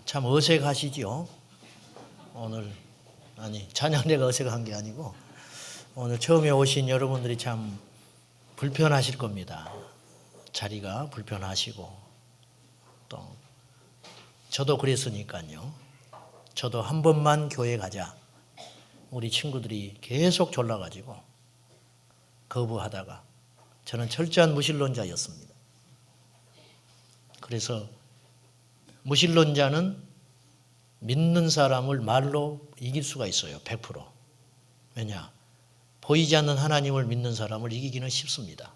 참 어색하시죠? 오늘 찬양대가 어색한 게 아니고 오늘 처음에 오신 여러분들이 참 불편하실 겁니다. 자리가 불편하시고 또 저도 그랬으니까요. 저도 한 번만 교회 가자. 우리 친구들이 계속 졸라가지고 거부하다가 저는 철저한 무신론자였습니다. 그래서 무신론자는 믿는 사람을 말로 이길 수가 있어요. 100%. 왜냐? 보이지 않는 하나님을 믿는 사람을 이기기는 쉽습니다.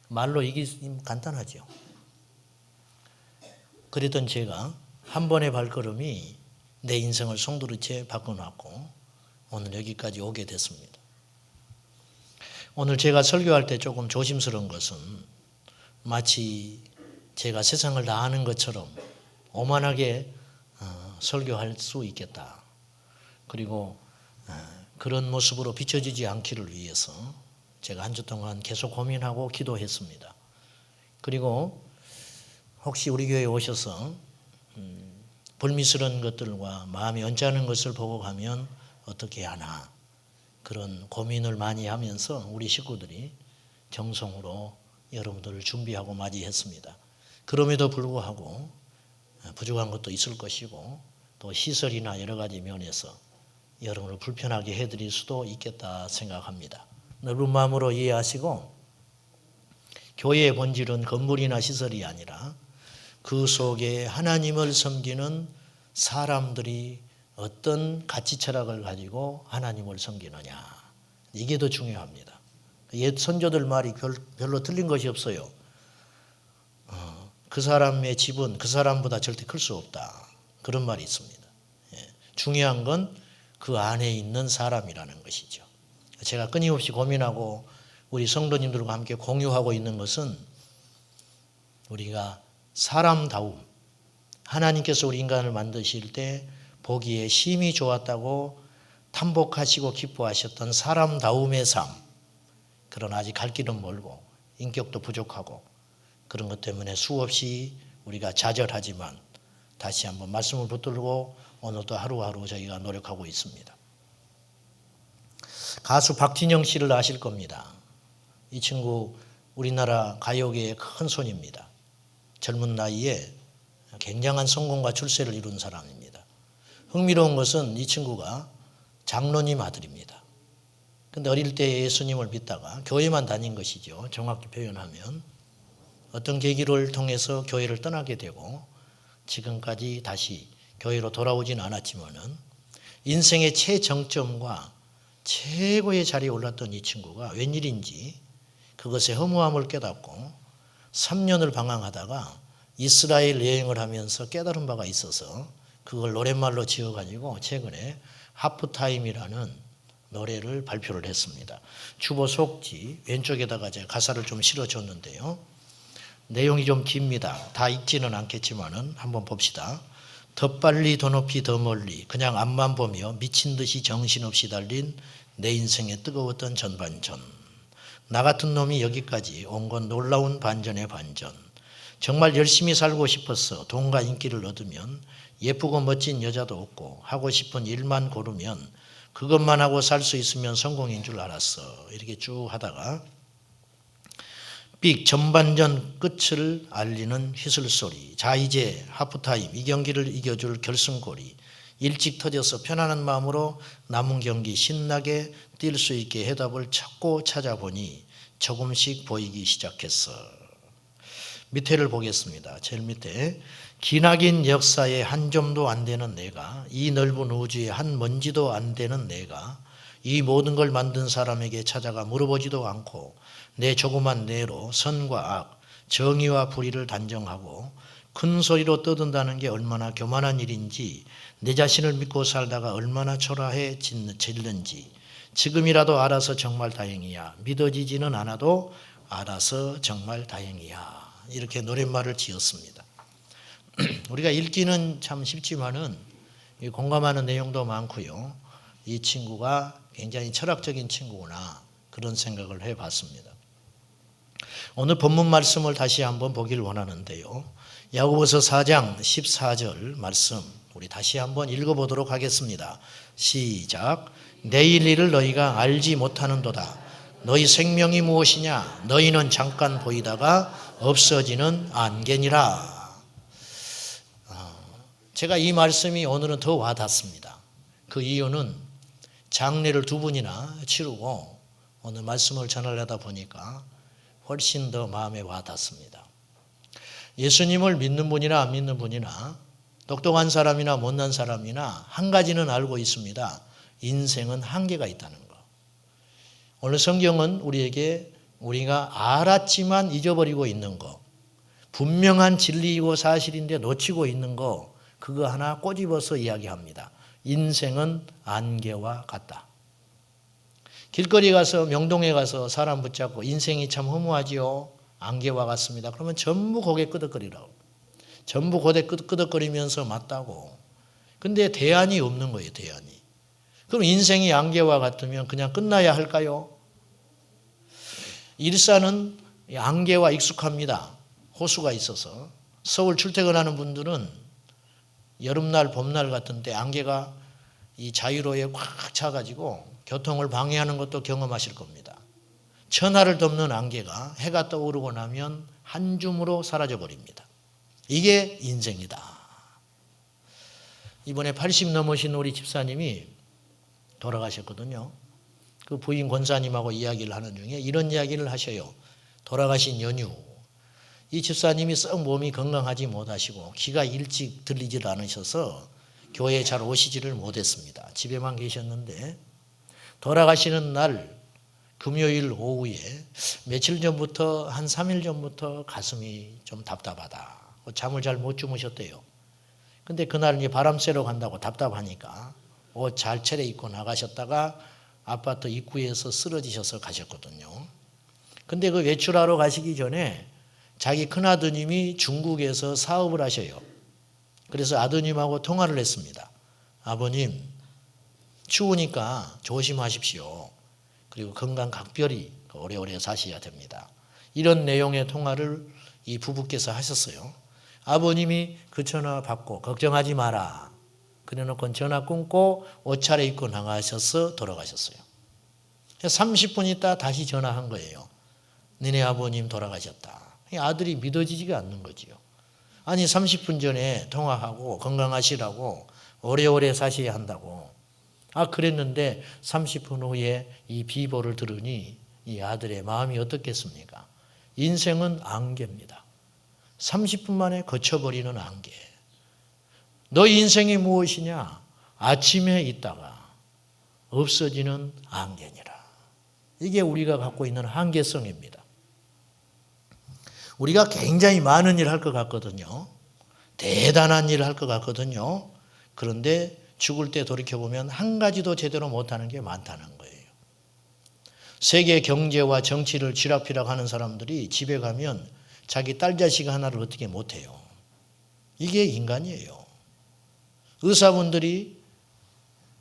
말로 이기면 간단하죠. 그랬던 제가 한 번의 발걸음이 내 인생을 송두리째 바꿔놨고 오늘 여기까지 오게 됐습니다. 오늘 제가 설교할 때 조금 조심스러운 것은 마치 제가 세상을 다 아는 것처럼 오만하게 설교할 수 있겠다. 그리고 그런 모습으로 비춰지지 않기를 위해서 제가 한 주 동안 계속 고민하고 기도했습니다. 그리고 혹시 우리 교회에 오셔서 불미스러운 것들과 마음이 언짢은 것을 보고 가면 어떻게 하나 그런 고민을 많이 하면서 우리 식구들이 정성으로 여러분들을 준비하고 맞이했습니다. 그럼에도 불구하고 부족한 것도 있을 것이고 또 시설이나 여러 가지 면에서 여러분을 불편하게 해드릴 수도 있겠다 생각합니다. 넓은 마음으로 이해하시고 교회의 본질은 건물이나 시설이 아니라 그 속에 하나님을 섬기는 사람들이 어떤 가치 철학을 가지고 하나님을 섬기느냐. 이게 더 중요합니다. 옛 선조들 말이 별로 틀린 것이 없어요. 그 사람의 집은 그 사람보다 절대 클 수 없다. 그런 말이 있습니다. 중요한 건 그 안에 있는 사람이라는 것이죠. 제가 끊임없이 고민하고 우리 성도님들과 함께 공유하고 있는 것은 우리가 사람다움, 하나님께서 우리 인간을 만드실 때 보기에 심히 좋았다고 탐복하시고 기뻐하셨던 사람다움의 삶, 그러나 아직 갈 길은 멀고 인격도 부족하고 그런 것 때문에 수없이 우리가 좌절하지만 다시 한번 말씀을 붙들고 오늘도 하루하루 저희가 노력하고 있습니다. 가수 박진영 씨를 아실 겁니다. 이 친구 우리나라 가요계의 큰 손입니다. 젊은 나이에 굉장한 성공과 출세를 이룬 사람입니다. 흥미로운 것은 이 친구가 장로님 아들입니다. 그런데 어릴 때 예수님을 믿다가 교회만 다닌 것이죠. 정확히 표현하면. 어떤 계기를 통해서 교회를 떠나게 되고 지금까지 다시 교회로 돌아오진 않았지만은 인생의 최정점과 최고의 자리에 올랐던 이 친구가 웬일인지 그것의 허무함을 깨닫고 3년을 방황하다가 이스라엘 여행을 하면서 깨달은 바가 있어서 그걸 노랫말로 지어가지고 최근에 하프타임이라는 노래를 발표를 했습니다. 주보 속지 왼쪽에다가 제가 가사를 좀 실어줬는데요. 내용이 좀 깁니다. 다 읽지는 않겠지만은 한번 봅시다. 더 빨리 더 높이 더 멀리 그냥 앞만 보며 미친 듯이 정신없이 달린 내 인생의 뜨거웠던 전반전. 나 같은 놈이 여기까지 온 건 놀라운 반전의 반전. 정말 열심히 살고 싶었어. 돈과 인기를 얻으면 예쁘고 멋진 여자도 없고 하고 싶은 일만 고르면 그것만 하고 살 수 있으면 성공인 줄 알았어. 이렇게 쭉 하다가 삑 전반전 끝을 알리는 휘슬소리. 자 이제 하프타임 이 경기를 이겨줄 결승골이 일찍 터져서 편안한 마음으로 남은 경기 신나게 뛸 수 있게 해답을 찾고 찾아보니 조금씩 보이기 시작했어. 밑에를 보겠습니다. 제일 밑에 기나긴 역사의 한 점도 안 되는 내가 이 넓은 우주의 한 먼지도 안 되는 내가 이 모든 걸 만든 사람에게 찾아가 물어보지도 않고 내 조그만 뇌로 선과 악, 정의와 불의를 단정하고 큰 소리로 떠든다는 게 얼마나 교만한 일인지 내 자신을 믿고 살다가 얼마나 초라해졌는지 지금이라도 알아서 정말 다행이야. 믿어지지는 않아도 알아서 정말 다행이야. 이렇게 노랫말을 지었습니다. 우리가 읽기는 참 쉽지만은 공감하는 내용도 많고요. 이 친구가 굉장히 철학적인 친구구나 그런 생각을 해봤습니다. 오늘 본문 말씀을 다시 한번 보기를 원하는데요. 야고보서 4장 14절 말씀 우리 다시 한번 읽어보도록 하겠습니다. 시작. 내일 일을 너희가 알지 못하는도다. 너희 생명이 무엇이냐? 너희는 잠깐 보이다가 없어지는 안개니라. 제가 이 말씀이 오늘은 더 와닿습니다. 그 이유는 장례를 2분이나 치르고 오늘 말씀을 전하려다 보니까 훨씬 더 마음에 와닿습니다. 예수님을 믿는 분이나 안 믿는 분이나 똑똑한 사람이나 못난 사람이나 한 가지는 알고 있습니다. 인생은 한계가 있다는 것. 오늘 성경은 우리에게 우리가 알았지만 잊어버리고 있는 것, 분명한 진리이고 사실인데 놓치고 있는 것, 그거 하나 꼬집어서 이야기합니다. 인생은 안개와 같다. 길거리 가서 명동에 가서 사람 붙잡고 인생이 참 허무하지요. 안개와 같습니다. 그러면 전부 고개 끄덕거리라고. 전부 고개 끄덕거리면서 맞다고. 근데 대안이 없는 거예요. 대안이. 그럼 인생이 안개와 같으면 그냥 끝나야 할까요? 일산은 안개와 익숙합니다. 호수가 있어서. 서울 출퇴근하는 분들은 여름날 봄날 같은데 안개가 이 자유로에 꽉 차가지고 교통을 방해하는 것도 경험하실 겁니다. 천하를 덮는 안개가 해가 떠오르고 나면 한 줌으로 사라져 버립니다. 이게 인생이다. 이번에 80 넘으신 우리 집사님이 돌아가셨거든요. 그 부인 권사님하고 이야기를 하는 중에 이런 이야기를 하셔요. 돌아가신 연휴. 이 집사님이 썩 몸이 건강하지 못하시고 귀가 일찍 들리질 않으셔서 교회에 잘 오시지를 못했습니다. 집에만 계셨는데 돌아가시는 날 금요일 오후에 며칠 전부터 한 3일 전부터 가슴이 좀 답답하다. 잠을 잘 못 주무셨대요. 근데 그날 이제 바람 쐬러 간다고 답답하니까 옷 잘 차려입고 나가셨다가 아파트 입구에서 쓰러지셔서 가셨거든요. 근데 그 외출하러 가시기 전에 자기 큰아드님이 중국에서 사업을 하셔요. 그래서 아드님하고 통화를 했습니다. 아버님, 추우니까 조심하십시오. 그리고 건강 각별히 오래오래 사셔야 됩니다. 이런 내용의 통화를 이 부부께서 하셨어요. 아버님이 그 전화 받고 걱정하지 마라. 그래놓고 전화 끊고 옷 차려입고 나가셔서 돌아가셨어요. 30분 있다 다시 전화한 거예요. 너네 아버님 돌아가셨다. 아들이 믿어지지가 않는 거지요. 아니 30분 전에 통화하고 건강하시라고 오래오래 사셔야 한다고. 그랬는데 30분 후에 이 비보를 들으니 이 아들의 마음이 어떻겠습니까? 인생은 안개입니다. 30분 만에 거쳐버리는 안개. 너 인생이 무엇이냐? 아침에 있다가 없어지는 안개니라. 이게 우리가 갖고 있는 한계성입니다. 우리가 굉장히 많은 일을 할 것 같거든요. 대단한 일을 할 것 같거든요. 그런데 죽을 때 돌이켜보면 한 가지도 제대로 못하는 게 많다는 거예요. 세계 경제와 정치를 쥐락펴락 하는 사람들이 집에 가면 자기 딸 자식 하나를 어떻게 못해요. 이게 인간이에요. 의사분들이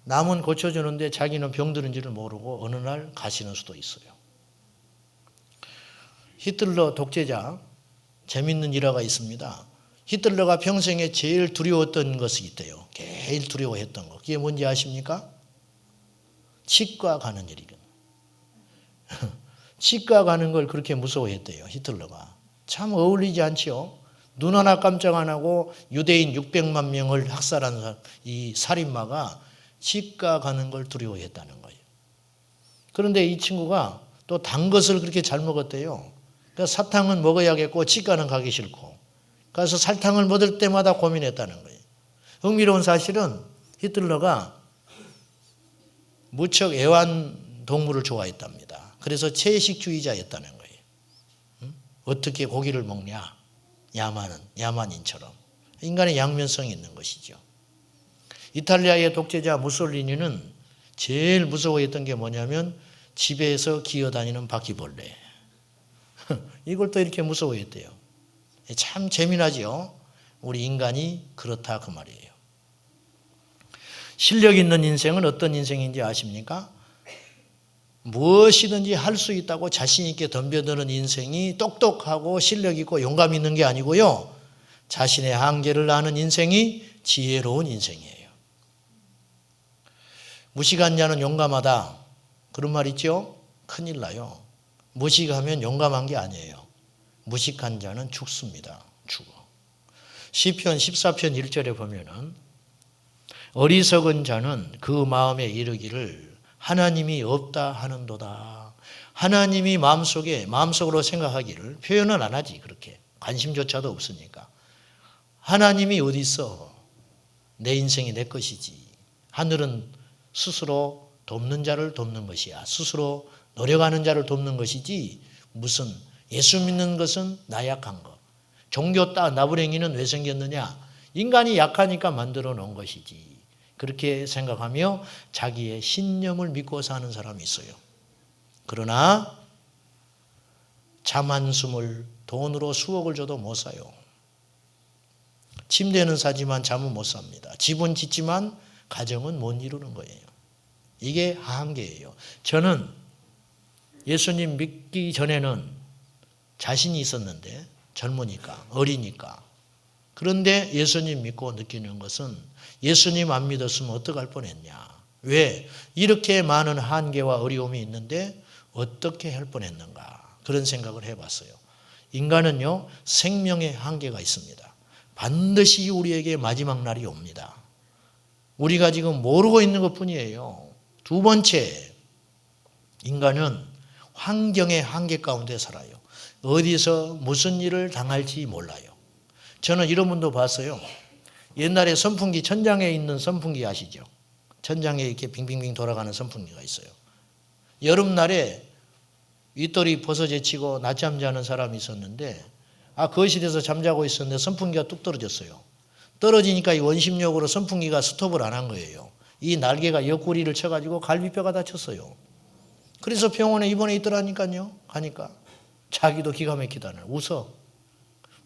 남은 고쳐주는데 자기는 병들은지를 모르고 어느 날 가시는 수도 있어요. 히틀러 독재자, 재밌는 일화가 있습니다. 히틀러가 평생에 제일 두려웠던 것이 있대요. 제일 두려워했던 것. 그게 뭔지 아십니까? 치과 가는 일이거든요. 치과 가는 걸 그렇게 무서워했대요. 히틀러가. 참 어울리지 않지요. 눈 하나 깜짝 안 하고 유대인 600만 명을 학살한 이 살인마가 치과 가는 걸 두려워했다는 거예요. 그런데 이 친구가 또 단 것을 그렇게 잘 먹었대요. 그러니까 사탕은 먹어야겠고 치과는 가기 싫고. 그래서 설탕을 먹을 때마다 고민했다는 거예요. 흥미로운 사실은 히틀러가 무척 애완동물을 좋아했답니다. 그래서 채식주의자였다는 거예요. 어떻게 고기를 먹냐? 야만인처럼. 인간의 양면성이 있는 것이죠. 이탈리아의 독재자 무솔리니는 제일 무서워했던 게 뭐냐면 집에서 기어다니는 바퀴벌레. 이걸 또 이렇게 무서워했대요. 참 재미나죠. 우리 인간이 그렇다 그 말이에요. 실력 있는 인생은 어떤 인생인지 아십니까? 무엇이든지 할 수 있다고 자신 있게 덤벼드는 인생이 똑똑하고 실력 있고 용감 있는 게 아니고요. 자신의 한계를 아는 인생이 지혜로운 인생이에요. 무식한 자는 용감하다. 그런 말 있죠? 큰일 나요. 무식하면 용감한 게 아니에요. 무식한 자는 죽습니다. 죽어. 시편 14편 1절에 보면은 어리석은 자는 그 마음에 이르기를 하나님이 없다 하는도다. 하나님이 마음속으로 생각하기를 표현은 안 하지. 그렇게 관심조차도 없으니까. 하나님이 어디 있어? 내 인생이 내 것이지. 하늘은 스스로 돕는 자를 돕는 것이야. 스스로 노력하는 자를 돕는 것이지 무슨 예수 믿는 것은 나약한 것. 종교 나부랭이는 왜 생겼느냐? 인간이 약하니까 만들어 놓은 것이지. 그렇게 생각하며 자기의 신념을 믿고 사는 사람이 있어요. 그러나 잠 한숨을 돈으로 수억을 줘도 못 사요. 침대는 사지만 잠은 못 삽니다. 집은 짓지만 가정은 못 이루는 거예요. 이게 한계예요. 저는 예수님 믿기 전에는 자신이 있었는데 젊으니까 어리니까. 그런데 예수님 믿고 느끼는 것은 예수님 안 믿었으면 어떡할 뻔했냐. 왜? 이렇게 많은 한계와 어려움이 있는데 어떻게 할 뻔했는가. 그런 생각을 해봤어요. 인간은요 생명의 한계가 있습니다. 반드시 우리에게 마지막 날이 옵니다. 우리가 지금 모르고 있는 것뿐이에요. 두 번째, 인간은 환경의 한계 가운데 살아요. 어디서 무슨 일을 당할지 몰라요. 저는 이런 분도 봤어요. 옛날에 선풍기, 천장에 있는 선풍기 아시죠? 천장에 이렇게 빙빙빙 돌아가는 선풍기가 있어요. 여름날에 윗돌이 벗어제치고 낮잠 자는 사람이 있었는데 거실에서 잠자고 있었는데 선풍기가 뚝 떨어졌어요. 떨어지니까 이 원심력으로 선풍기가 스톱을 안 한 거예요. 이 날개가 옆구리를 쳐가지고 갈비뼈가 다쳤어요. 그래서 병원에 입원해 있더라니까요. 가니까 자기도 기가 막히다는 웃어.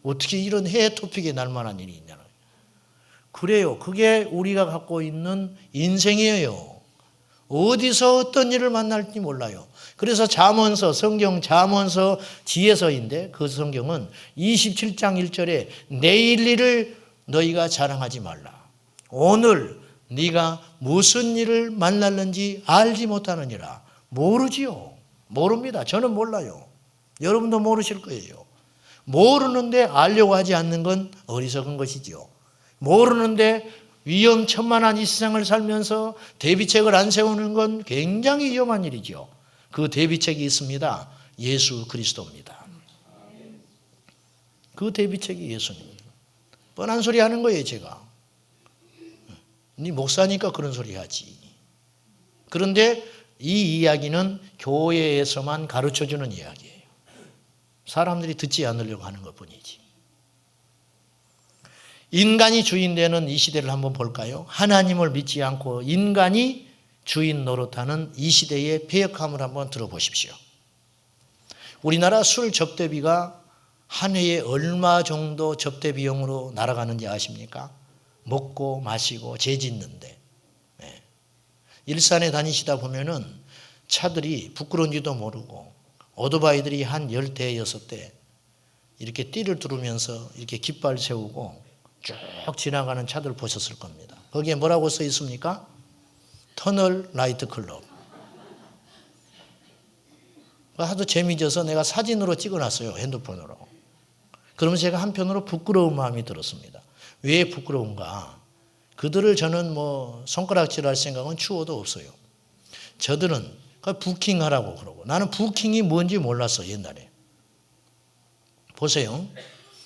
어떻게 이런 해외 토픽에 날 만한 일이 있냐는. 그래요. 그게 우리가 갖고 있는 인생이에요. 어디서 어떤 일을 만날지 몰라요. 그래서 잠언서, 성경 잠언서 지혜서인데 그 성경은 27장 1절에 내일 일을 너희가 자랑하지 말라. 오늘 네가 무슨 일을 만날는지 알지 못하느니라. 모르지요. 모릅니다. 저는 몰라요. 여러분도 모르실 거예요. 모르는데 알려고 하지 않는 건 어리석은 것이지요. 모르는데 위험천만한 이 세상을 살면서 대비책을 안 세우는 건 굉장히 위험한 일이죠. 그 대비책이 있습니다. 예수 그리스도입니다. 그 대비책이 예수님입니다. 뻔한 소리 하는 거예요, 제가. 네 목사니까 그런 소리 하지. 그런데 이 이야기는 교회에서만 가르쳐주는 이야기예요. 사람들이 듣지 않으려고 하는 것뿐이지. 인간이 주인 되는 이 시대를 한번 볼까요? 하나님을 믿지 않고 인간이 주인 노릇하는 이 시대의 패역함을 한번 들어보십시오. 우리나라 술 접대비가 한 해에 얼마 정도 접대 비용으로 날아가는지 아십니까? 먹고 마시고 죄 짓는데. 네. 일산에 다니시다 보면은 차들이 부끄러운지도 모르고 오토바이들이 한 10대 6대 이렇게 띠를 두르면서 이렇게 깃발 세우고 쭉 지나가는 차들 보셨을 겁니다. 거기에 뭐라고 써 있습니까? 터널 라이트 클럽. 하도 재미져서 내가 사진으로 찍어놨어요. 핸드폰으로. 그러면 제가 한편으로 부끄러운 마음이 들었습니다. 왜 부끄러운가? 그들을 저는 손가락질할 생각은 추호도 없어요. 저들은 부킹하라고 그러고 나는 부킹이 뭔지 몰랐어 옛날에. 보세요.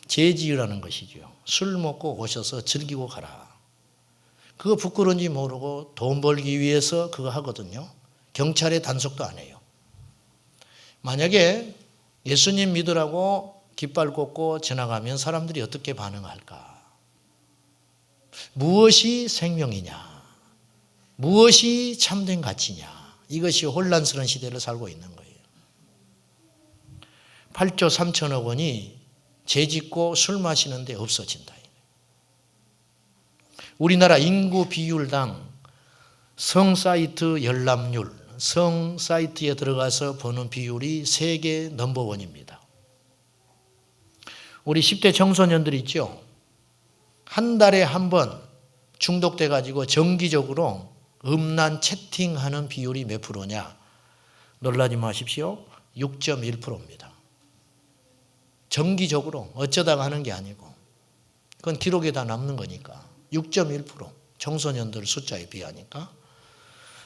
재지으라는 것이죠. 술 먹고 오셔서 즐기고 가라. 그거 부끄러운지 모르고 돈 벌기 위해서 그거 하거든요. 경찰에 단속도 안 해요. 만약에 예수님 믿으라고 깃발 꽂고 지나가면 사람들이 어떻게 반응할까? 무엇이 생명이냐? 무엇이 참된 가치냐? 이것이 혼란스러운 시대를 살고 있는 거예요. 8조 3천억 원이 죄 짓고 술 마시는데 없어진다. 우리나라 인구 비율당 성사이트 열람률, 성사이트에 들어가서 보는 비율이 세계 넘버원입니다. 우리 10대 청소년들 있죠? 한 달에 한 번 중독돼 가지고 정기적으로 음란 채팅하는 비율이 몇 프로냐? 놀라지 마십시오. 6.1%입니다. 정기적으로 어쩌다가 하는 게 아니고 그건 기록에 다 남는 거니까 6.1% 청소년들 숫자에 비하니까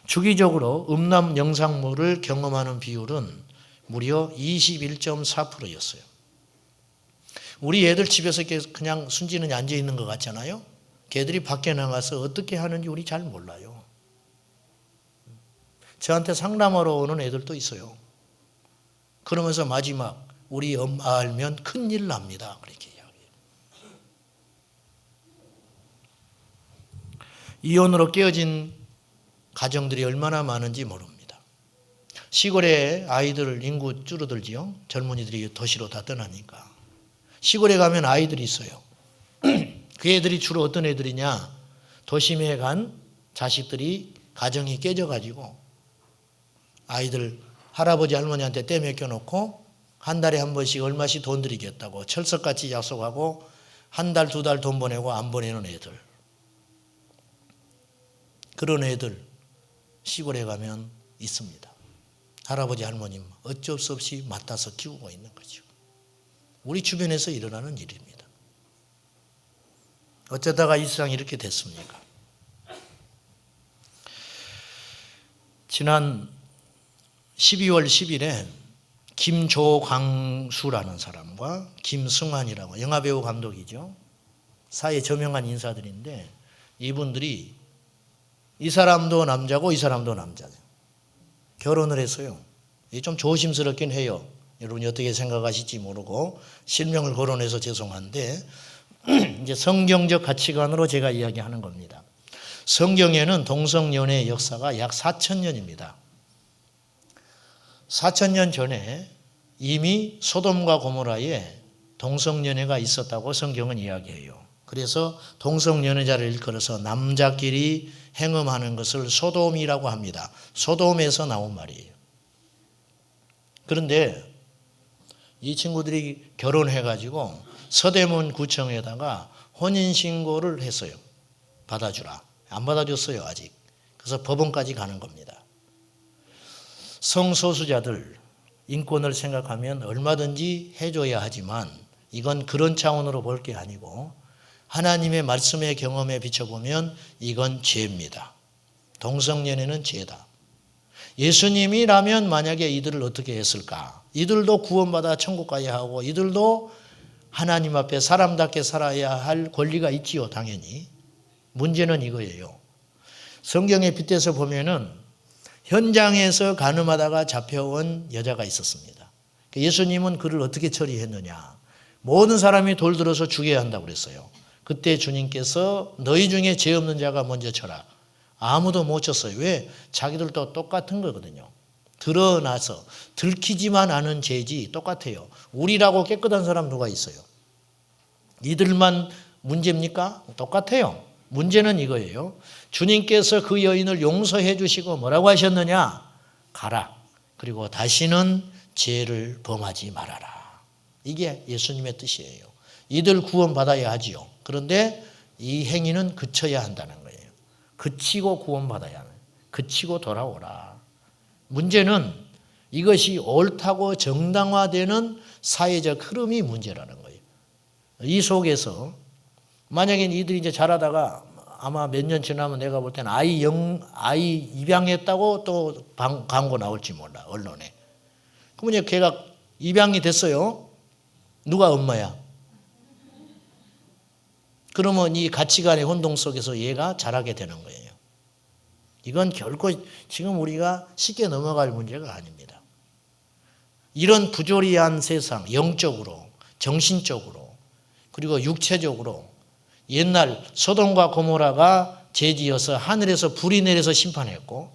주기적으로 음란 영상물을 경험하는 비율은 무려 21.4%였어요. 우리 애들 집에서 그냥 순진히 앉아 있는 것 같잖아요. 걔들이 밖에 나가서 어떻게 하는지 우리 잘 몰라요. 저한테 상담하러 오는 애들도 있어요. 그러면서 마지막 우리 엄마 알면 큰일 납니다. 그렇게 이야기해요. 이혼으로 깨어진 가정들이 얼마나 많은지 모릅니다. 시골에 아이들 인구 줄어들지요. 젊은이들이 도시로 다 떠나니까. 시골에 가면 아이들이 있어요. 그 애들이 주로 어떤 애들이냐? 도심에 간 자식들이 가정이 깨져가지고 아이들 할아버지 할머니한테 떼매겨 놓고 한 달에 한 번씩 얼마씩 돈 드리겠다고 철석같이 약속하고 한 달, 두 달 돈 보내고 안 보내는 애들. 그런 애들 시골에 가면 있습니다. 할아버지 할머님 어쩔 수 없이 맡아서 키우고 있는 거죠. 우리 주변에서 일어나는 일입니다. 어쩌다가 이 세상이 이렇게 됐습니까? 지난 12월 10일에 김조광수라는 사람과 김승환이라고 영화배우 감독이죠. 사회 저명한 인사들인데 이분들이 이 사람도 남자고 이 사람도 남자죠. 결혼을 했어요. 이게 좀 조심스럽긴 해요. 여러분이 어떻게 생각하실지 모르고 실명을 거론해서 죄송한데 이제 성경적 가치관으로 제가 이야기하는 겁니다. 성경에는 동성연애의 역사가 약 4,000년입니다. 4,000년 전에 이미 소돔과 고모라에 동성연애가 있었다고 성경은 이야기해요. 그래서 동성연애자를 일컬어서 남자끼리 행음하는 것을 소돔이라고 합니다. 소돔에서 나온 말이에요. 그런데 이 친구들이 결혼해가지고 서대문 구청에다가 혼인신고를 했어요. 받아주라. 안 받아줬어요, 아직. 그래서 법원까지 가는 겁니다. 성소수자들 인권을 생각하면 얼마든지 해줘야 하지만 이건 그런 차원으로 볼 게 아니고 하나님의 말씀의 경험에 비춰보면 이건 죄입니다. 동성연애는 죄다. 예수님이라면 만약에 이들을 어떻게 했을까? 이들도 구원받아 천국 가야 하고 이들도 하나님 앞에 사람답게 살아야 할 권리가 있지요, 당연히. 문제는 이거예요. 성경에 빗대서 보면은 현장에서 간음하다가 잡혀온 여자가 있었습니다. 예수님은 그를 어떻게 처리했느냐? 모든 사람이 돌 들어서 죽여야 한다고 그랬어요. 그때 주님께서 너희 중에 죄 없는 자가 먼저 쳐라. 아무도 못 쳤어요. 왜? 자기들도 똑같은 거거든요. 드러나서 들키지만 않은 죄지 똑같아요. 우리라고 깨끗한 사람 누가 있어요? 이들만 문제입니까? 똑같아요. 문제는 이거예요. 주님께서 그 여인을 용서해 주시고 뭐라고 하셨느냐? 가라. 그리고 다시는 죄를 범하지 말아라. 이게 예수님의 뜻이에요. 이들 구원받아야 하지요. 그런데 이 행위는 그쳐야 한다는 거예요. 그치고 구원받아야 하는. 그치고 돌아오라. 문제는 이것이 옳다고 정당화되는 사회적 흐름이 문제라는 거예요. 이 속에서 만약에 이들이 이제 자라다가 아마 몇 년 지나면 내가 볼 때는 아이 입양했다고 또 광고 나올지 몰라, 언론에. 그러면 이제 걔가 입양이 됐어요. 누가 엄마야? 그러면 이 가치관의 혼동 속에서 얘가 자라게 되는 거예요. 이건 결코 지금 우리가 쉽게 넘어갈 문제가 아닙니다. 이런 부조리한 세상, 영적으로, 정신적으로, 그리고 육체적으로 옛날 소돔과 고모라가 죄지어서 하늘에서 불이 내려서 심판했고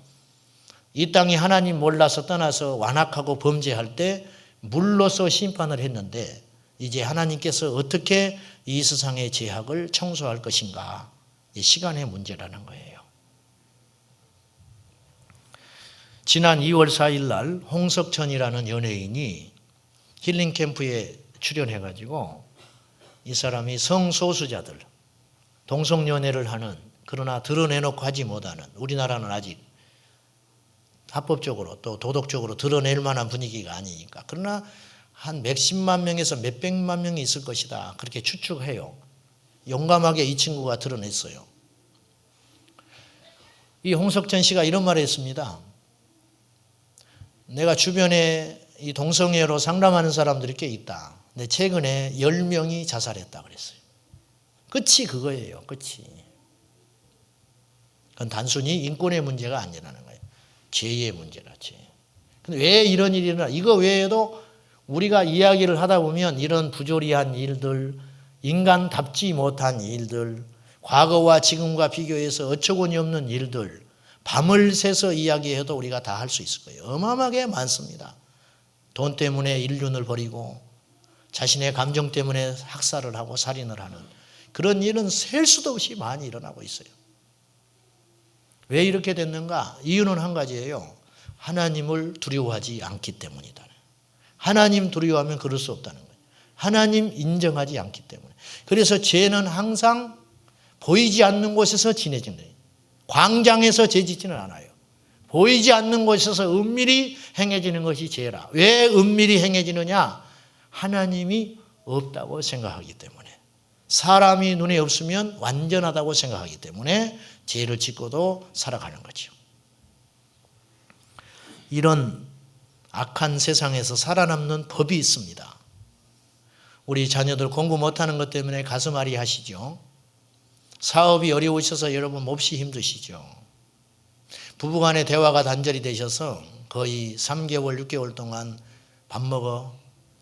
이 땅이 하나님 몰라서 떠나서 완악하고 범죄할 때 물로서 심판을 했는데 이제 하나님께서 어떻게 이 세상의 죄악을 청소할 것인가? 시간의 문제라는 거예요. 지난 2월 4일 날 홍석천이라는 연예인이 힐링 캠프에 출연해가지고 이 사람이 성소수자들, 동성연애를 하는, 그러나 드러내놓고 하지 못하는, 우리나라는 아직 합법적으로 또 도덕적으로 드러낼 만한 분위기가 아니니까. 그러나 한 몇십만 명에서 몇백만 명이 있을 것이다, 그렇게 추측해요. 용감하게 이 친구가 드러냈어요. 이 홍석천 씨가 이런 말을 했습니다. 내가 주변에 이 동성애로 상담하는 사람들이 꽤 있다. 근데 최근에 10명이 자살했다 그랬어요. 끝이 그거예요. 끝이. 그건 단순히 인권의 문제가 아니라는 거예요. 죄의 문제라, 죄. 근데 왜 이런 일이 일어나? 이거 외에도 우리가 이야기를 하다 보면 이런 부조리한 일들, 인간답지 못한 일들, 과거와 지금과 비교해서 어처구니 없는 일들, 밤을 새서 이야기해도 우리가 다 할 수 있을 거예요. 어마어마하게 많습니다. 돈 때문에 인륜을 버리고 자신의 감정 때문에 학살을 하고 살인을 하는 그런 일은 셀 수도 없이 많이 일어나고 있어요. 왜 이렇게 됐는가? 이유는 한 가지예요. 하나님을 두려워하지 않기 때문이다. 하나님 두려워하면 그럴 수 없다는 거예요. 하나님 인정하지 않기 때문에. 그래서 죄는 항상 보이지 않는 곳에서 지내지는 거예요. 광장에서 죄 짓지는 않아요. 보이지 않는 곳에서 은밀히 행해지는 것이 죄라. 왜 은밀히 행해지느냐? 하나님이 없다고 생각하기 때문에. 사람이 눈에 없으면 완전하다고 생각하기 때문에 죄를 짓고도 살아가는 거죠. 이런 악한 세상에서 살아남는 법이 있습니다. 우리 자녀들 공부 못하는 것 때문에 가슴앓이 하시죠. 사업이 어려우셔서 여러분 몹시 힘드시죠. 부부간의 대화가 단절이 되셔서 거의 3개월, 6개월 동안 밥 먹어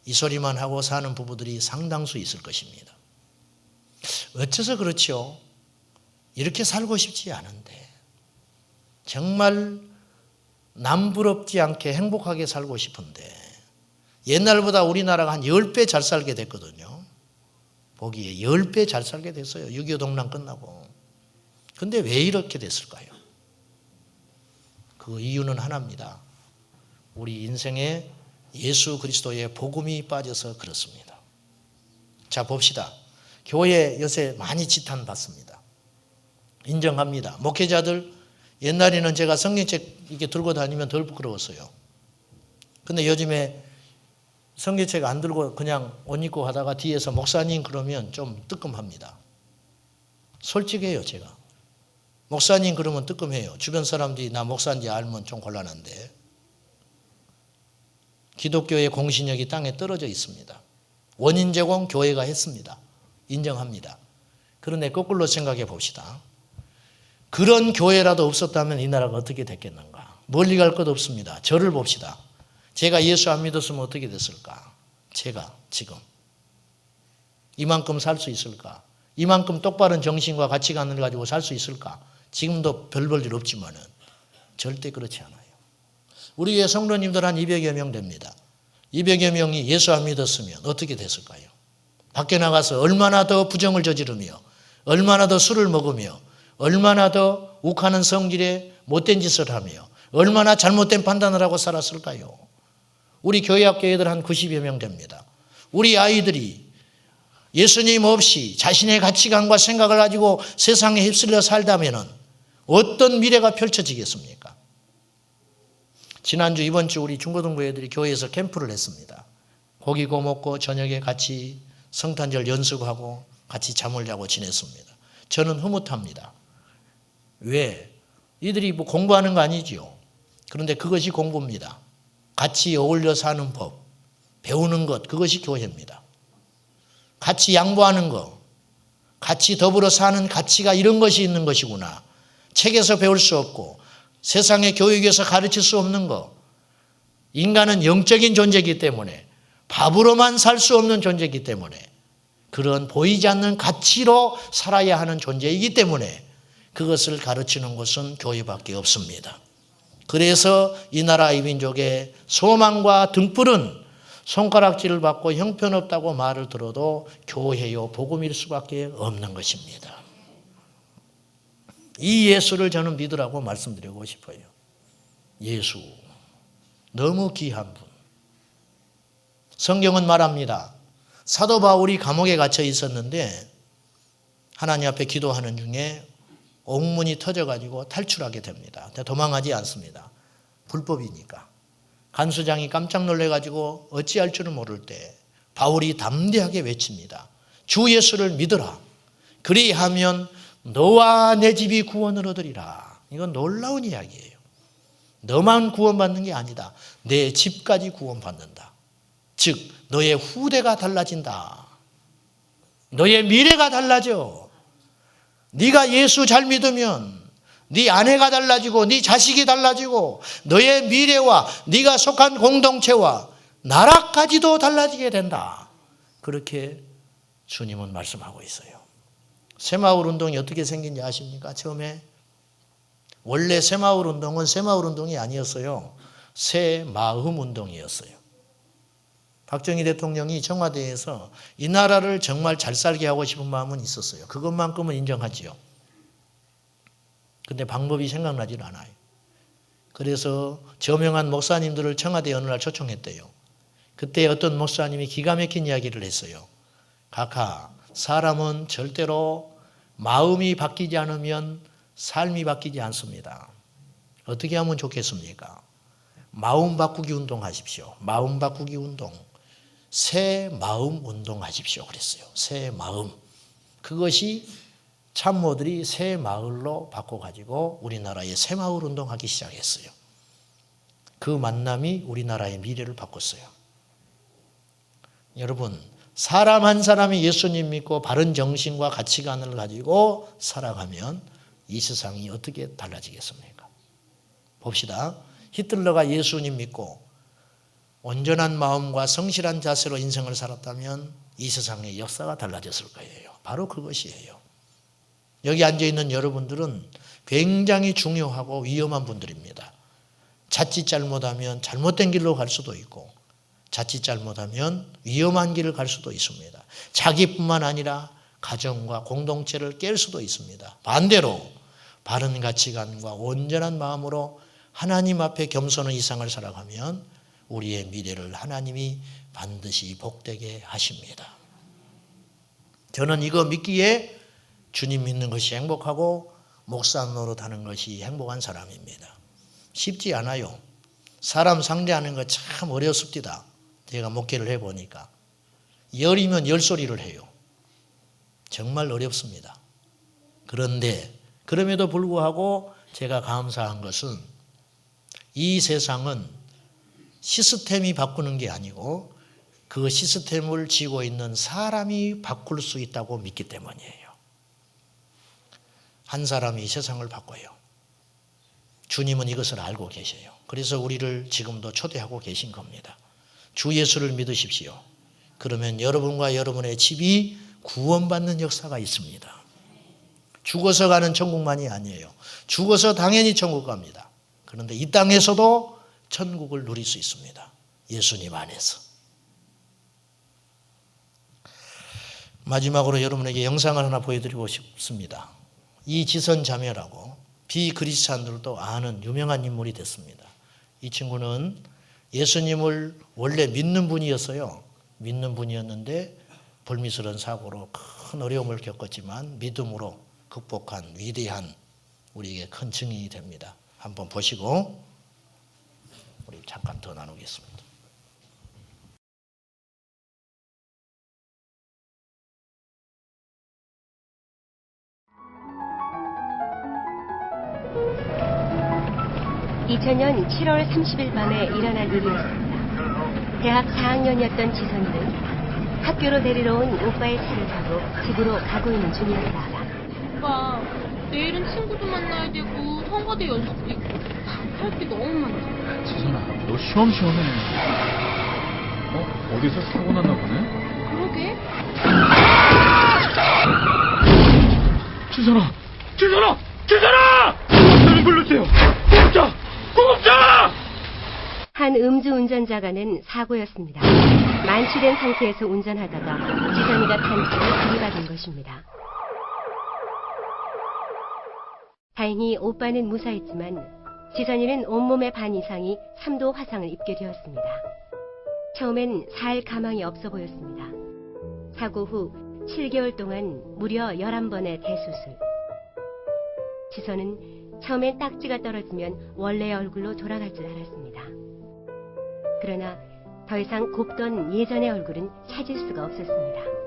이 소리만 하고 사는 부부들이 상당수 있을 것입니다. 어째서 그렇죠? 이렇게 살고 싶지 않은데 정말 남부럽지 않게 행복하게 살고 싶은데 옛날보다 우리나라가 한 10배 잘 살게 됐거든요. 보기에 10배 잘 살게 됐어요. 6.25 동란 끝나고. 근데 왜 이렇게 됐을까요? 그 이유는 하나입니다. 우리 인생에 예수 그리스도의 복음이 빠져서 그렇습니다. 자, 봅시다. 교회 요새 많이 지탄받습니다. 인정합니다. 목회자들, 옛날에는 제가 성경책 이렇게 들고 다니면 덜 부끄러웠어요. 근데 요즘에 성경책 안 들고 그냥 옷 입고 하다가 뒤에서 목사님 그러면 좀 뜨끔합니다. 솔직해요, 제가. 목사님 그러면 뜨끔해요. 주변 사람들이 나 목사인지 알면 좀 곤란한데. 기독교의 공신력이 땅에 떨어져 있습니다. 원인 제공 교회가 했습니다. 인정합니다. 그런데 거꾸로 생각해 봅시다. 그런 교회라도 없었다면 이 나라가 어떻게 됐겠는가? 멀리 갈 것 없습니다. 저를 봅시다. 제가 예수 안 믿었으면 어떻게 됐을까? 제가 지금 이만큼 살 수 있을까? 이만큼 똑바른 정신과 가치관을 가지고 살 수 있을까? 지금도 별 볼 일 없지만은 절대 그렇지 않아요. 우리 교회 성도님들 한 200여 명 됩니다. 200여 명이 예수 안 믿었으면 어떻게 됐을까요? 밖에 나가서 얼마나 더 부정을 저지르며 얼마나 더 술을 먹으며 얼마나 더 욱하는 성질에 못된 짓을 하며 얼마나 잘못된 판단을 하고 살았을까요? 우리 교회 학교애들 한 90여 명 됩니다. 우리 아이들이 예수님 없이 자신의 가치관과 생각을 가지고 세상에 휩쓸려 살다면 어떤 미래가 펼쳐지겠습니까? 지난주 이번 주 우리 중고등부 애들이 교회에서 캠프를 했습니다. 고기 구워 먹고 저녁에 같이 성탄절 연습하고 같이 잠을 자고 지냈습니다. 저는 흐뭇합니다. 왜? 이들이 뭐 공부하는 거 아니지요. 그런데 그것이 공부입니다. 같이 어울려 사는 법, 배우는 것, 그것이 교회입니다. 같이 양보하는 것, 같이 더불어 사는 가치가 이런 것이 있는 것이구나. 책에서 배울 수 없고 세상의 교육에서 가르칠 수 없는 것. 인간은 영적인 존재이기 때문에 밥으로만 살 수 없는 존재이기 때문에 그런 보이지 않는 가치로 살아야 하는 존재이기 때문에 그것을 가르치는 곳은 교회밖에 없습니다. 그래서 이 나라 이 민족의 소망과 등불은 손가락질을 받고 형편없다고 말을 들어도 교회요 복음일 수밖에 없는 것입니다. 이 예수를 저는 믿으라고 말씀드리고 싶어요. 예수 너무 귀한 분. 성경은 말합니다. 사도 바울이 감옥에 갇혀 있었는데 하나님 앞에 기도하는 중에 옥문이 터져가지고 탈출하게 됩니다. 도망하지 않습니다. 불법이니까. 간수장이 깜짝 놀래가지고 어찌할 줄을 모를 때 바울이 담대하게 외칩니다. 주 예수를 믿어라. 그리하면 너와 내 집이 구원을 얻으리라. 이건 놀라운 이야기예요. 너만 구원받는 게 아니다. 내 집까지 구원받는다. 즉 너의 후대가 달라진다. 너의 미래가 달라져. 네가 예수 잘 믿으면 네 아내가 달라지고 네 자식이 달라지고 너의 미래와 네가 속한 공동체와 나라까지도 달라지게 된다. 그렇게 주님은 말씀하고 있어요. 새마을 운동이 어떻게 생긴지 아십니까? 처음에 원래 새마을 운동은 새마을 운동이 아니었어요. 새마음 운동이었어요. 박정희 대통령이 청와대에서 이 나라를 정말 잘 살게 하고 싶은 마음은 있었어요. 그것만큼은 인정하지요. 근데 방법이 생각나질 않아요. 그래서 저명한 목사님들을 청와대에 어느 날 초청했대요. 그때 어떤 목사님이 기가 막힌 이야기를 했어요. 각하, 사람은 절대로 마음이 바뀌지 않으면 삶이 바뀌지 않습니다. 어떻게 하면 좋겠습니까? 마음 바꾸기 운동 하십시오. 마음 바꾸기 운동. 새 마음 운동 하십시오. 그랬어요. 새 마음. 그것이 참모들이 새 마을로 바꿔가지고 우리나라의 새 마을 운동하기 시작했어요. 그 만남이 우리나라의 미래를 바꿨어요. 여러분, 사람 한 사람이 예수님 믿고 바른 정신과 가치관을 가지고 살아가면 이 세상이 어떻게 달라지겠습니까? 봅시다. 히틀러가 예수님 믿고 온전한 마음과 성실한 자세로 인생을 살았다면 이 세상의 역사가 달라졌을 거예요. 바로 그것이에요. 여기 앉아있는 여러분들은 굉장히 중요하고 위험한 분들입니다. 자칫 잘못하면 잘못된 길로 갈 수도 있고 자칫 잘못하면 위험한 길을 갈 수도 있습니다. 자기뿐만 아니라 가정과 공동체를 깰 수도 있습니다. 반대로 바른 가치관과 온전한 마음으로 하나님 앞에 겸손한 이상을 살아가면 우리의 미래를 하나님이 반드시 복되게 하십니다. 저는 이거 믿기에 주님 믿는 것이 행복하고 목사 노릇하는 것이 행복한 사람입니다. 쉽지 않아요. 사람 상대하는 거 참 어렵습니다. 제가 목회를 해보니까. 열이면 열소리를 해요. 정말 어렵습니다. 그런데 그럼에도 불구하고 제가 감사한 것은 이 세상은 시스템이 바꾸는 게 아니고 그 시스템을 쥐고 있는 사람이 바꿀 수 있다고 믿기 때문이에요. 한 사람이 세상을 바꿔요. 주님은 이것을 알고 계셔요. 그래서 우리를 지금도 초대하고 계신 겁니다. 주 예수를 믿으십시오. 그러면 여러분과 여러분의 집이 구원받는 역사가 있습니다. 죽어서 가는 천국만이 아니에요. 죽어서 당연히 천국 갑니다. 그런데 이 땅에서도 천국을 누릴 수 있습니다. 예수님 안에서. 마지막으로 여러분에게 영상을 하나 보여드리고 싶습니다. 이지선 자매라고 비크리스찬들도 아는 유명한 인물이 됐습니다. 이 친구는 예수님을 원래 믿는 분이었어요. 믿는 분이었는데 불미스러운 사고로 큰 어려움을 겪었지만 믿음으로 극복한 위대한 우리에게 큰 증인이 됩니다. 한번 보시고 우리 잠깐 더 나누겠습니다. (2000년 7월 30일) 밤에 일어난 일이었습니다. 대학 4학년이었던 지선이는 학교로 데리러 온 오빠의 차를 타고 집으로 가고 있는 중이었다. 오빠, 내일은 친구도 만나야 되고 성가대 연습도 있고 할 게 너무 많아. 지선아, 너 쉬엄쉬엄해. 어디서 사고 났나 보네? 그러게. 지선아! 지선아! 지선아! 저좀 불러주세요! 구급차! 구급차! 한 음주운전자가는 사고였습니다. 만취된 상태에서 운전하다가 지선이가 탄 차를 들이받은 것입니다. 다행히 오빠는 무사했지만 지선이는 온몸의 반 이상이 3도 화상을 입게 되었습니다. 처음엔 살 가망이 없어 보였습니다. 사고 후 7개월 동안 무려 11번의 대수술. 지선은 처음엔 딱지가 떨어지면 원래의 얼굴로 돌아갈 줄 알았습니다. 그러나 더 이상 곱던 예전의 얼굴은 찾을 수가 없었습니다.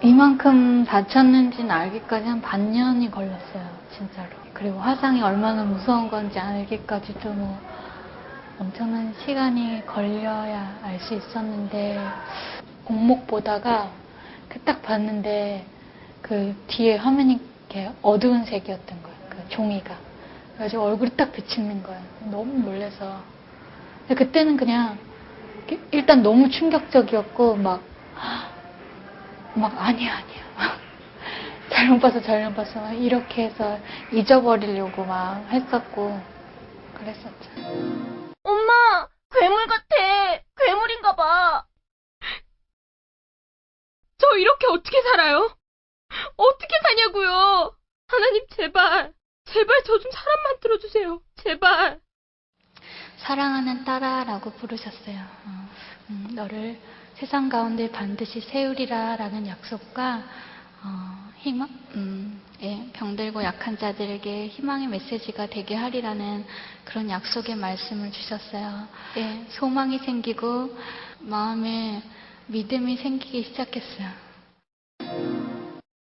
이만큼 다쳤는지는 알기까지 한 반년이 걸렸어요, 진짜로. 그리고 화상이 얼마나 무서운 건지 알기까지도 뭐 엄청난 시간이 걸려야 알 수 있었는데, 공목 보다가 그 딱 봤는데 그 뒤에 화면이 이렇게 어두운 색이었던 거예요, 그 종이가. 그래가지고 얼굴이 딱 비치는 거예요. 너무 놀라서. 근데 그때는 그냥 일단 너무 충격적이었고 막 아니야 막 잘못 봤어 막 이렇게 해서 잊어버리려고 막 했었고 그랬었죠. 엄마, 괴물 같아. 괴물인가 봐. 저 이렇게 어떻게 살아요? 어떻게 사냐고요? 하나님 제발 저 좀 사람 만들어주세요. 제발. 사랑하는 딸아라고 부르셨어요. 너를 세상 가운데 반드시 세우리라 라는 약속과 희망, 병들고 약한 자들에게 희망의 메시지가 되게 하리라는 그런 약속의 말씀을 주셨어요. 소망이 생기고 마음에 믿음이 생기기 시작했어요.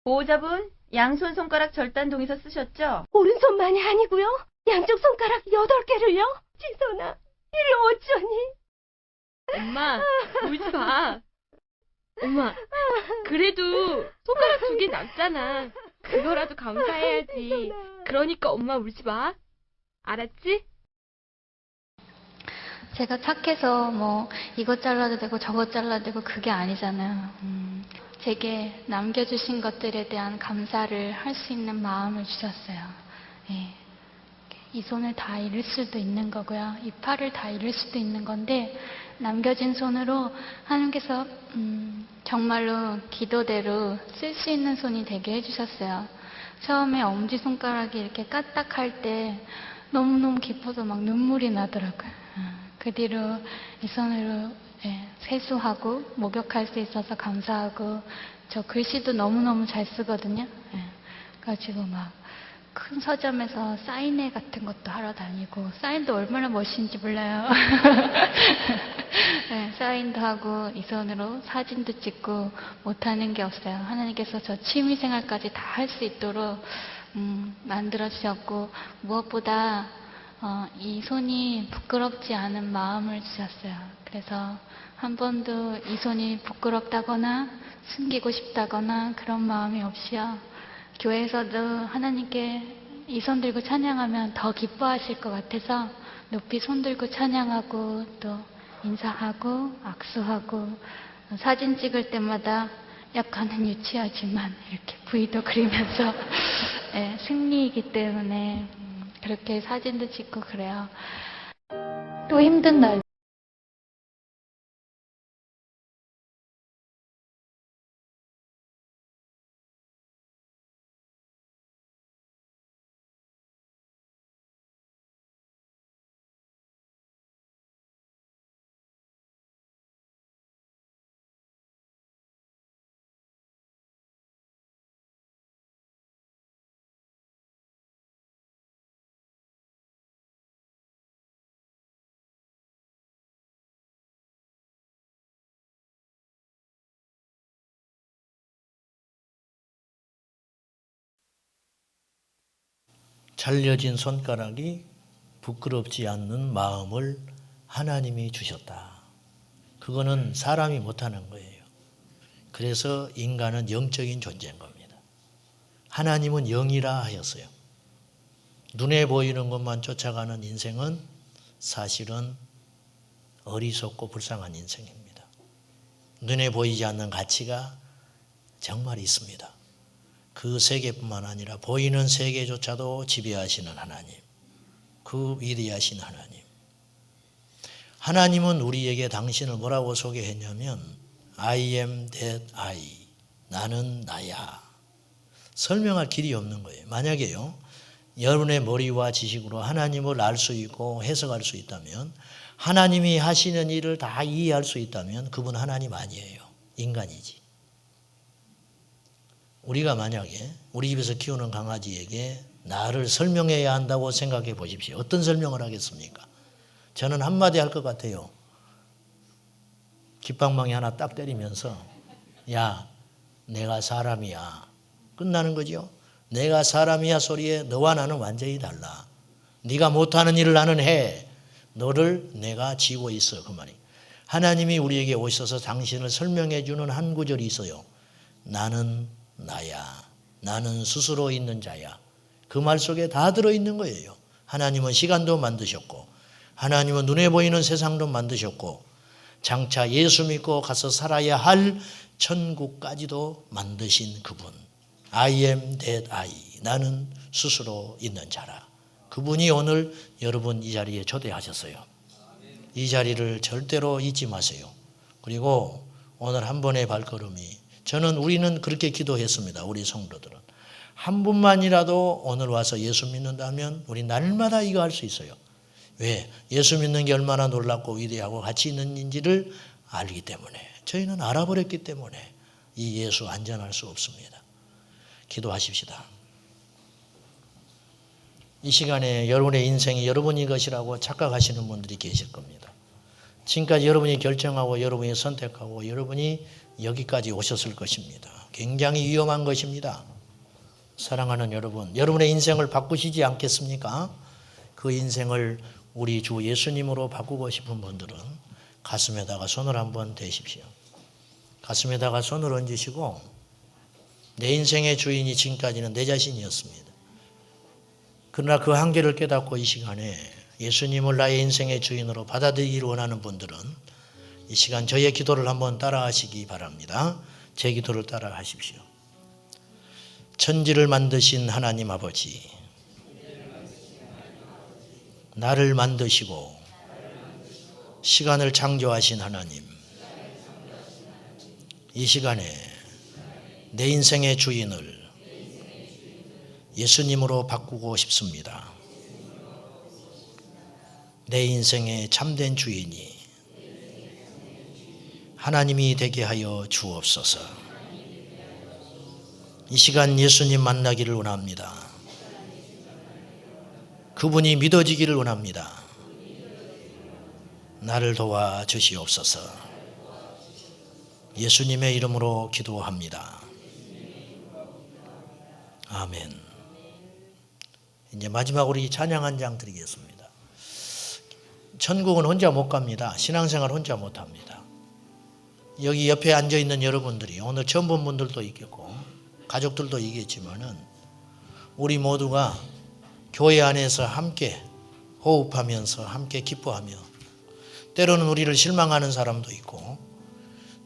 보호자분, 양손 손가락 절단 동의서 쓰셨죠? 오른손만이 아니고요. 양쪽 손가락 8개를요. 지선아, 이를 어쩌니? 엄마, 울지 마. 엄마, 그래도 손가락 2개 남잖아. 그거라도 감사해야지. 그러니까 엄마 울지 마. 알았지? 제가 착해서 뭐 이것 잘라도 되고 저것 잘라도 되고 그게 아니잖아요. 제게 남겨주신 것들에 대한 감사를 할 수 있는 마음을 주셨어요. 이 손을 다 잃을 수도 있는 거고요. 이 팔을 다 잃을 수도 있는 건데 남겨진 손으로 하나님께서 정말로 기도대로 쓸 수 있는 손이 되게 해주셨어요. 처음에 엄지손가락이 이렇게 까딱할 때 너무너무 기뻐서 막 눈물이 나더라고요. 그 뒤로 이 손으로 세수하고 목욕할 수 있어서 감사하고, 저 글씨도 너무너무 잘 쓰거든요. 그래가지고 막 큰 서점에서 사인회 같은 것도 하러 다니고, 사인도 얼마나 멋있는지 몰라요. 사인도 하고 이 손으로 사진도 찍고 못하는 게 없어요. 하나님께서 저 취미생활까지 다 할 수 있도록 만들어주셨고, 무엇보다 이 손이 부끄럽지 않은 마음을 주셨어요. 그래서 한 번도 이 손이 부끄럽다거나 숨기고 싶다거나 그런 마음이 없이요. 교회에서도 하나님께 이 손 들고 찬양하면 더 기뻐하실 것 같아서 높이 손 들고 찬양하고 또 인사하고 악수하고, 사진 찍을 때마다 약간은 유치하지만 이렇게 V도 그리면서 승리이기 때문에 그렇게 사진도 찍고 그래요. 또 힘든 날 잘려진 손가락이 부끄럽지 않는 마음을 하나님이 주셨다. 그거는 사람이 못하는 거예요. 그래서 인간은 영적인 존재인 겁니다. 하나님은 영이라 하였어요. 눈에 보이는 것만 쫓아가는 인생은 사실은 어리석고 불쌍한 인생입니다. 눈에 보이지 않는 가치가 정말 있습니다. 그 세계뿐만 아니라 보이는 세계조차도 지배하시는 하나님, 그 위대하신 하나님. 하나님은 우리에게 당신을 뭐라고 소개했냐면 I am that I, 나는 나야. 설명할 길이 없는 거예요. 만약에요, 여러분의 머리와 지식으로 하나님을 알 수 있고 해석할 수 있다면 하나님이 하시는 일을 다 이해할 수 있다면 그분 하나님 아니에요. 인간이지. 우리가 만약에 우리 집에서 키우는 강아지에게 나를 설명해야 한다고 생각해 보십시오. 어떤 설명을 하겠습니까? 저는 한마디 할 것 같아요. 깃방망이 하나 딱 때리면서 야, 내가 사람이야. 끝나는 거죠. 내가 사람이야 소리에 너와 나는 완전히 달라. 네가 못하는 일을 나는 해. 너를 내가 지고 있어. 그 말이. 하나님이 우리에게 오셔서 당신을 설명해 주는 한 구절이 있어요. 나는 나야. 나는 스스로 있는 자야. 그 말 속에 다 들어있는 거예요. 하나님은 시간도 만드셨고 하나님은 눈에 보이는 세상도 만드셨고 장차 예수 믿고 가서 살아야 할 천국까지도 만드신 그분. I am that I. 나는 스스로 있는 자라. 그분이 오늘 여러분 이 자리에 초대하셨어요. 이 자리를 절대로 잊지 마세요. 그리고 오늘 한 번의 발걸음이 우리는 그렇게 기도했습니다. 우리 성도들은. 한 분만이라도 오늘 와서 예수 믿는다면 우리 날마다 이거 할 수 있어요. 왜? 예수 믿는 게 얼마나 놀랍고 위대하고 가치 있는지를 알기 때문에. 저희는 알아버렸기 때문에 이 예수 안전할 수 없습니다. 기도하십시다. 이 시간에 여러분의 인생이 여러분이 것이라고 착각하시는 분들이 계실 겁니다. 지금까지 여러분이 결정하고 여러분이 선택하고 여러분이 여기까지 오셨을 것입니다. 굉장히 위험한 것입니다. 사랑하는 여러분, 여러분의 인생을 바꾸시지 않겠습니까? 그 인생을 우리 주 예수님으로 바꾸고 싶은 분들은 가슴에다가 손을 한번 대십시오. 가슴에다가 손을 얹으시고 내 인생의 주인이 지금까지는 내 자신이었습니다. 그러나 그 한계를 깨닫고 이 시간에 예수님을 나의 인생의 주인으로 받아들이기를 원하는 분들은 이 시간 저의 기도를 한번 따라하시기 바랍니다. 제 기도를 따라하십시오. 천지를 만드신 하나님 아버지, 나를 만드시고 시간을 창조하신 하나님, 이 시간에 내 인생의 주인을 예수님으로 바꾸고 싶습니다. 내 인생의 참된 주인이 하나님이 되게 하여 주옵소서. 이 시간 예수님 만나기를 원합니다. 그분이 믿어지기를 원합니다. 나를 도와 주시옵소서. 예수님의 이름으로 기도합니다. 아멘. 이제 마지막으로 이 찬양 한 장 드리겠습니다. 천국은 혼자 못 갑니다. 신앙생활 혼자 못 합니다. 여기 옆에 앉아 있는 여러분들이 오늘 처음 본 분들도 있겠고 가족들도 있겠지만은 우리 모두가 교회 안에서 함께 호흡하면서 함께 기뻐하며 때로는 우리를 실망하는 사람도 있고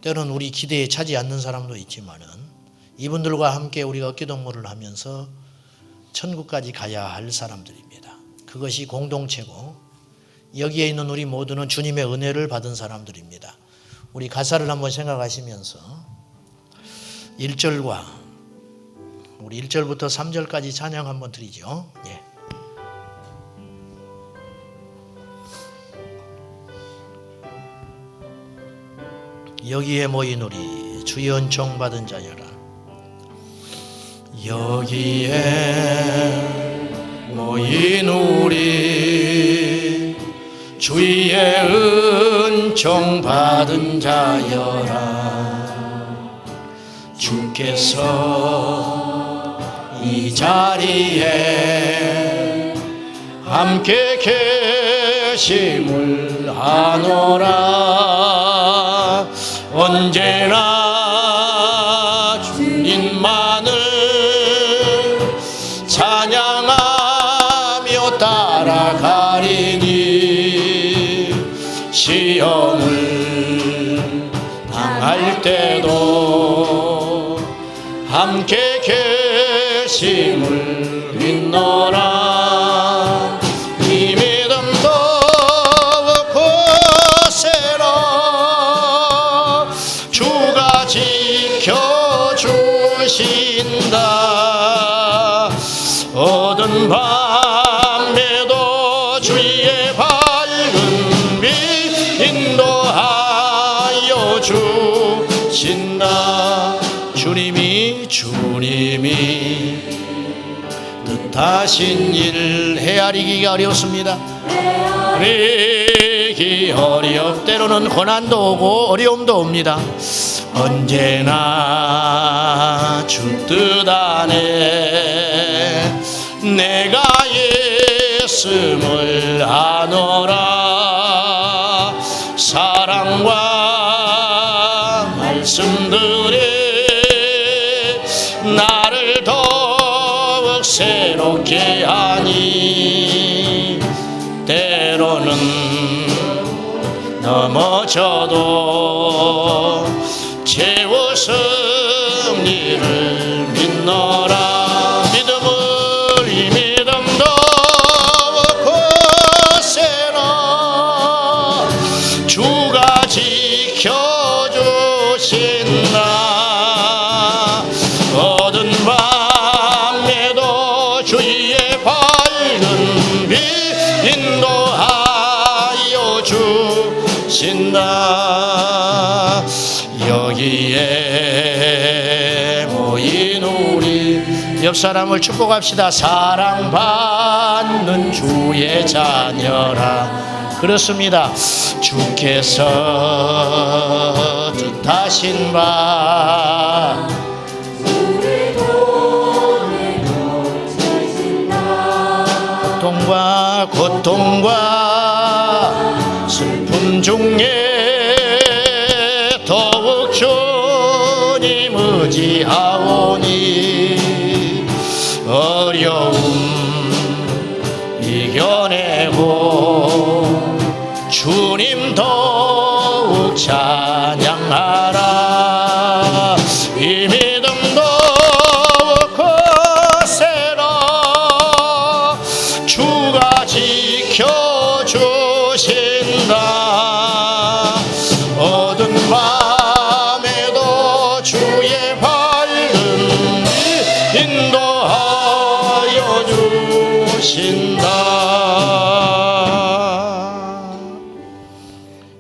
때로는 우리 기대에 차지 않는 사람도 있지만은 이분들과 함께 우리가 어깨동무를 하면서 천국까지 가야 할 사람들입니다. 그것이 공동체고 여기에 있는 우리 모두는 주님의 은혜를 받은 사람들입니다. 우리 가사를 한번 생각하시면서 1절과 우리 1절부터 3절까지 찬양 한번 드리죠. 예. 여기에 모인 우리 주의 은총 받은 자여라. 여기에 모인 우리 주의 은총 받은 자여라. 주께서 이 자리에 함께 계심을 아노라. 언제나 주님만을 찬양하며 따라가리니 시험을 당할 때도 함께 계심을 믿노라. 이 믿음 더욱 굳세라. 주가 지켜주신다. 어두운 밤에도 주의 밝은 빛 주님이 뜻하신 일 헤아리기가 어렵습니다. 헤아리기 때로는 고난도 오고 어려움도 옵니다. 언제나 주 뜻 안에 내가 예수를 아노라. 사랑과 말씀들이 나를 더욱 새롭게 하니 때로는 넘어져도 채워 승리를 믿노라. 믿음도 굳세나 주가 지켜주신다. 어두운 밤에도 주의 밝은 빛 인도하여 주신다. 여기에 모인 우리 옆 사람을 축복합시다. 사랑받는 주의 자녀라. 그렇습니다. 주께서 뜻하신 바 고통과 슬픔 중에 더욱 주님 의지하오니 어려움 이겨내고 주님 더욱 찬양하라. 이 믿음도 거세라. 주가 지켜주신다. 어두운 밤에도 주의 밝은 빛 인도하여 주신다.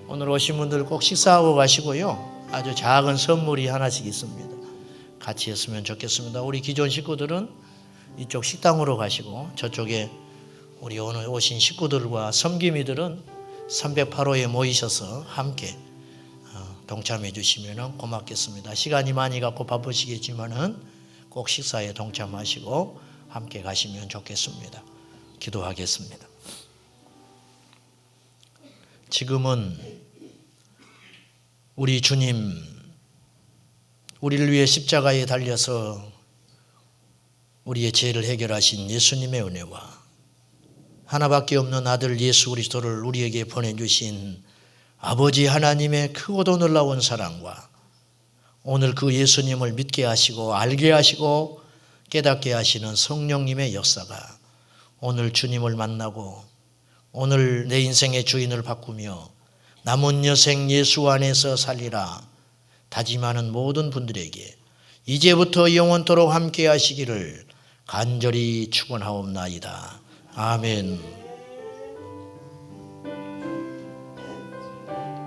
오늘 오신 분들 꼭 식사하고 가시고요. 아주 작은 선물이 하나씩 있습니다. 같이 했으면 좋겠습니다. 우리 기존 식구들은 이쪽 식당으로 가시고 저쪽에 우리 오늘 오신 식구들과 섬김이들은 308호에 모이셔서 함께 동참해 주시면 고맙겠습니다. 시간이 많이 갖고 바쁘시겠지만은 꼭 식사에 동참하시고 함께 가시면 좋겠습니다. 기도하겠습니다. 지금은 우리 주님, 우리를 위해 십자가에 달려서 우리의 죄를 해결하신 예수님의 은혜와 하나밖에 없는 아들 예수 그리스도를 우리에게 보내주신 아버지 하나님의 크고도 놀라운 사랑과 오늘 그 예수님을 믿게 하시고 알게 하시고 깨닫게 하시는 성령님의 역사가 오늘 주님을 만나고 오늘 내 인생의 주인을 바꾸며 남은 여생 예수 안에서 살리라 다짐하는 모든 분들에게 이제부터 영원토록 함께 하시기를 간절히 축원하옵나이다. 아멘.